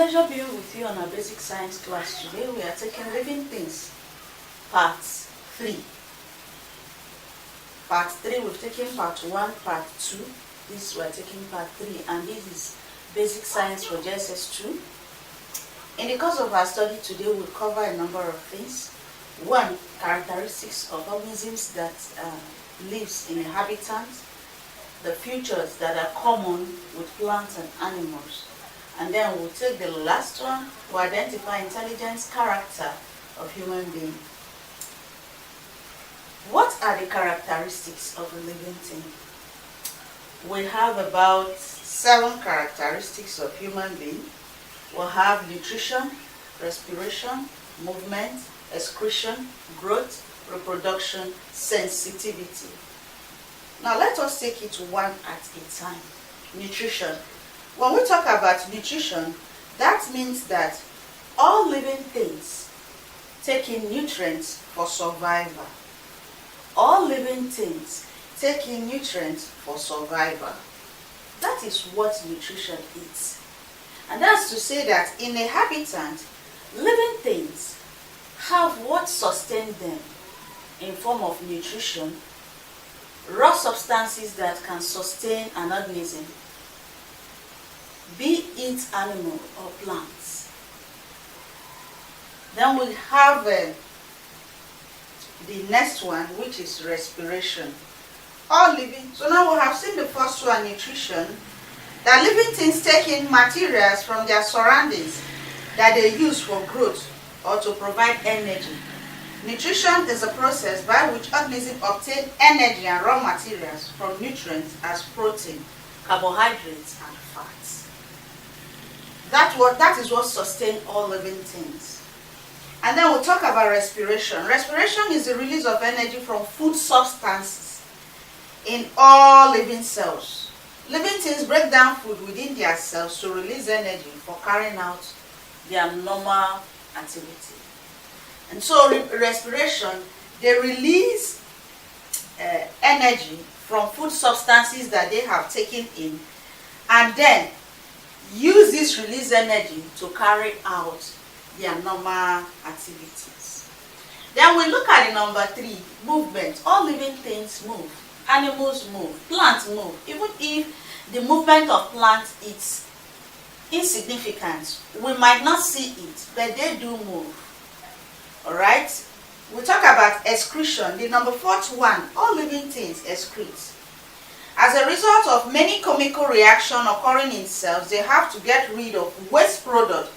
pleasure being with you on our basic science class. Today we are taking living things, part 3. Part 3, we've taken part 1, part 2. This we are taking part 3, and this is basic science for JSS 2. In the course of our study today, we'll cover a number of things. 1, characteristics of organisms that lives in a habitat, the features that are common with plants and animals. And then we'll take the last one to identify intelligence, character of human being. What are the characteristics of a living thing? We have about 7 characteristics of human being. We'll have nutrition, respiration, movement, excretion, growth, reproduction, sensitivity. Now let us take it one at a time. Nutrition. When we talk about nutrition, that means that all living things take in nutrients for survival. All living things take in nutrients for survival. That is what nutrition is. And that's to say that in a habitat, living things have what sustains them in form of nutrition, raw substances that can sustain an organism, be it animal or plants. Then we have the next one, which is respiration. All living. So now we have seen the first one, nutrition. That living things take in materials from their surroundings that they use for growth or to provide energy. Nutrition is a process by which organisms obtain energy and raw materials from nutrients as protein, carbohydrates, and fats. That is what sustains all living things. And then we'll talk about respiration. Respiration is the release of energy from food substances in all living cells. Living things break down food within their cells to release energy for carrying out their normal activity. And so respiration, they release energy from food substances that they have taken in, and then use this released energy to carry out their normal activities. Then we look at the number 3, movement. All living things move. Animals move, plants move. Even if the movement of plants is insignificant, we might not see it, but they do move. Alright? We talk about excretion, the number 4th one. All living things excrete. As a result of many chemical reactions occurring in cells, they have to get rid of waste product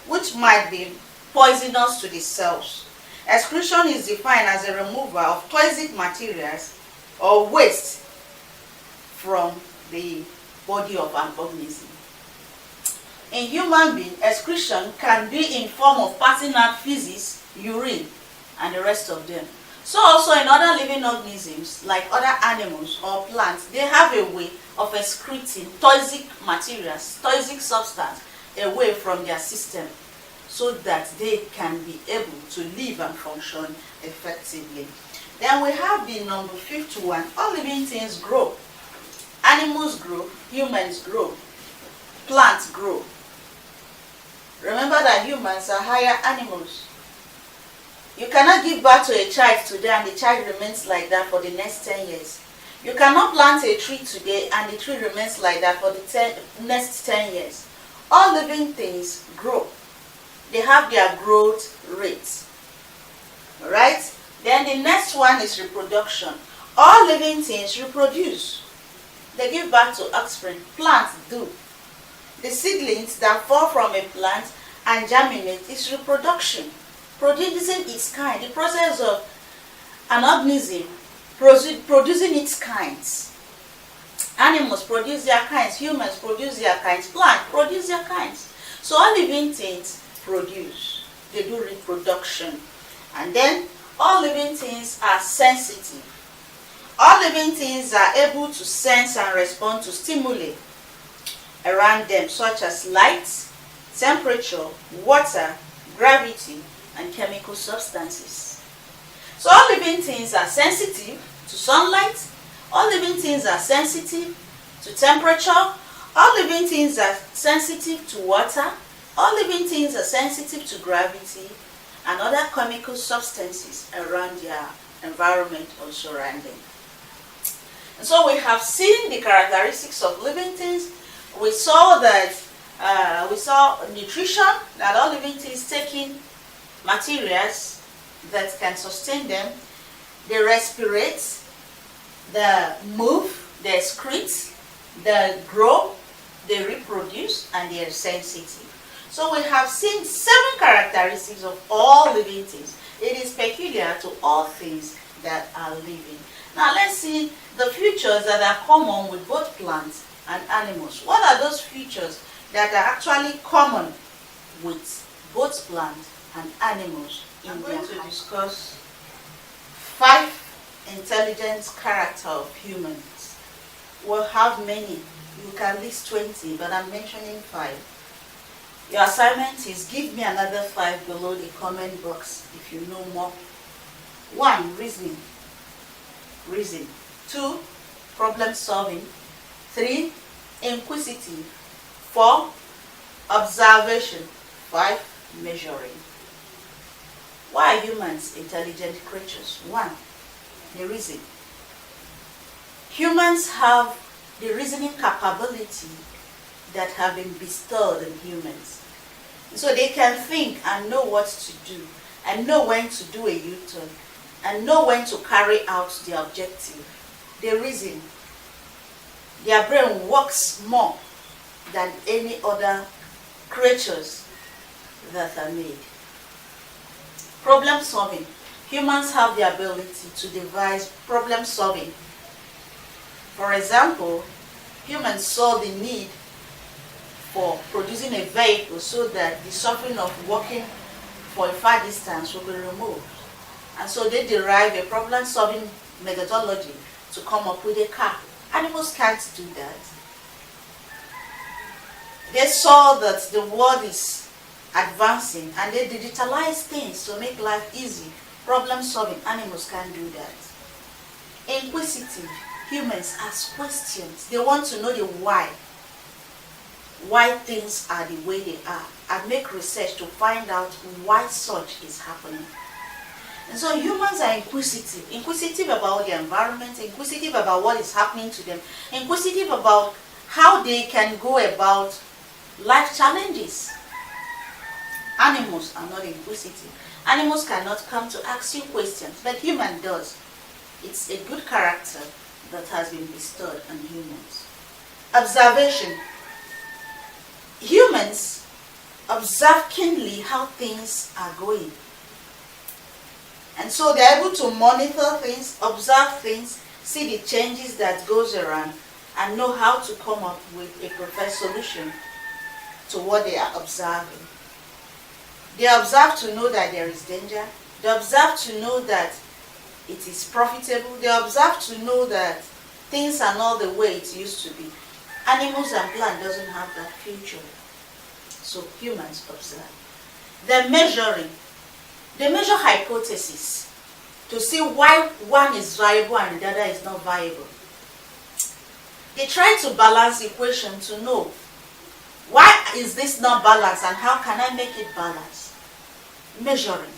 which might be poisonous to the cells. Excretion is defined as a removal of toxic materials or waste from the body of an organism. In human being, excretion can be in form of passing out feces, urine, and the rest of them. So also in other living organisms, like other animals or plants, they have a way of excreting toxic materials, toxic substance away from their system so that they can be able to live and function effectively. Then we have the number 5th one. All living things grow. Animals grow, humans grow, plants grow. Remember that humans are higher animals. You cannot give birth to a child today and the child remains like that for the next 10 years. You cannot plant a tree today and the tree remains like that for the next 10 years. All living things grow. They have their growth rates. Alright? Then the next one is reproduction. All living things reproduce. They give birth to offspring. Plants do. The seedlings that fall from a plant and germinate is reproduction. Producing its kind, the process of an organism producing its kinds. Animals produce their kinds, humans produce their kinds, plants produce their kinds. So all living things produce, they do reproduction. And then all living things are sensitive. All living things are able to sense and respond to stimuli around them, such as light, temperature, water, gravity, and chemical substances. So all living things are sensitive to sunlight, all living things are sensitive to temperature, all living things are sensitive to water, All living things are sensitive to gravity and other chemical substances around their environment or surrounding. And so we have seen the characteristics of living things. We saw that we saw nutrition, that all living things take in materials that can sustain them. They respirate, they move, they excrete, they grow, they reproduce, and they are sensitive. So we have seen 7 characteristics of all living things. It is peculiar to all things that are living. Now let's see the features that are common with both plants and animals. What are those features that are actually common with both plants and animals? I'm going to discuss 5 intelligent character of humans. We'll have many. You can list 20, but I'm mentioning 5. Your assignment is give me another 5 below the comment box if you know more. 1. Reasoning. Reason. 2. Problem solving. 3. Inquisitive. 4. Observation. 5. Measuring. Why are humans intelligent creatures? 1. They reason. Humans have the reasoning capability that have been bestowed in humans. So they can think and know what to do, and know when to do a U-turn, and know when to carry out their objective. They reason. Their brain works more than any other creatures that are made. Problem solving. Humans have the ability to devise problem solving. For example, humans saw the need for producing a vehicle so that the suffering of walking for a far distance will be removed. And so they derive a problem-solving methodology to come up with a car. Animals can't do that. They saw that the world is advancing and they digitalize things to make life easy. Problem-solving, animals can't do that. Inquisitive, humans ask questions. They want to know the why things are the way they are, and make research to find out why such is happening. And so humans are inquisitive about their environment, inquisitive about what is happening to them, inquisitive about how they can go about life challenges. Animals are not inquisitive. Animals cannot come to ask you questions, but human does. It's a good character that has been bestowed on humans. Observation. Humans observe keenly how things are going. And so they're able to monitor things, observe things, see the changes that goes around, and know how to come up with a preferred solution to what they are observing. They observe to know that there is danger. They observe to know that it is profitable. They observe to know that things are not the way it used to be. Animals and plants doesn't have that feature. So humans observe. They're measuring. They measure hypotheses to see why one is viable and the other is not viable. They try to balance the equation to know why is this not balanced and how can I make it balanced. Measuring.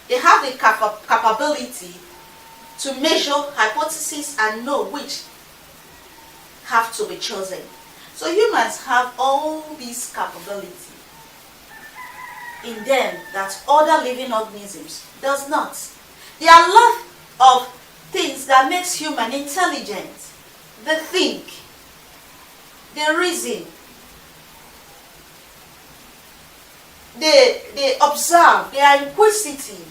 They have the capability to measure hypotheses and know which have to be chosen. So humans have all these capabilities in them that other living organisms does not. There are a lot of things that makes human intelligent. They think, they reason, they observe, they are inquisitive,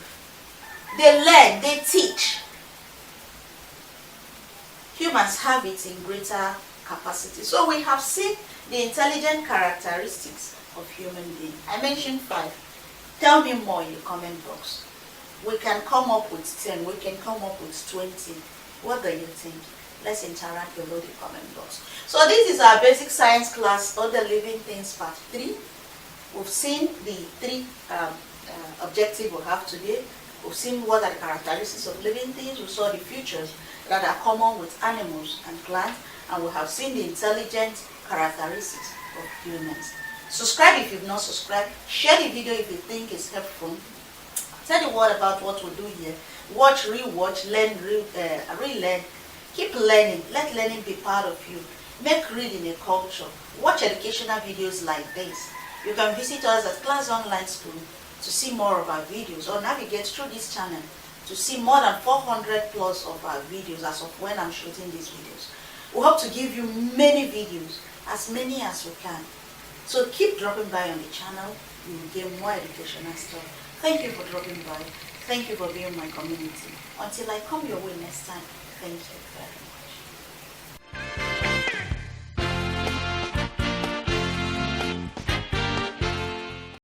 they learn, they teach. Humans have it in greater capacity. So we have seen the intelligent characteristics of human beings. I mentioned 5. Tell me more in the comment box. We can come up with 10. We can come up with 20. What do you think? Let's interact below the comment box. So this is our basic science class, Other Living Things Part 3. We've seen the 3 objectives we have today. We've seen what are the characteristics of living things. We saw the features that are common with animals and plants. And we have seen the intelligent characteristics of humans. Subscribe if you've not subscribed. Share the video if you think it's helpful. Tell the world about what we do here. Watch, rewatch, learn, relearn. Keep learning. Let learning be part of you. Make reading a culture. Watch educational videos like this. You can visit us at Class Online School to see more of our videos, or navigate through this channel to see more than 400 plus of our videos as of when I'm shooting these videos. We hope to give you many videos, as many as we can. So keep dropping by on the channel. You will gain more educational stuff. Thank you for dropping by. Thank you for being my community. Until I come your way next time, thank you very much.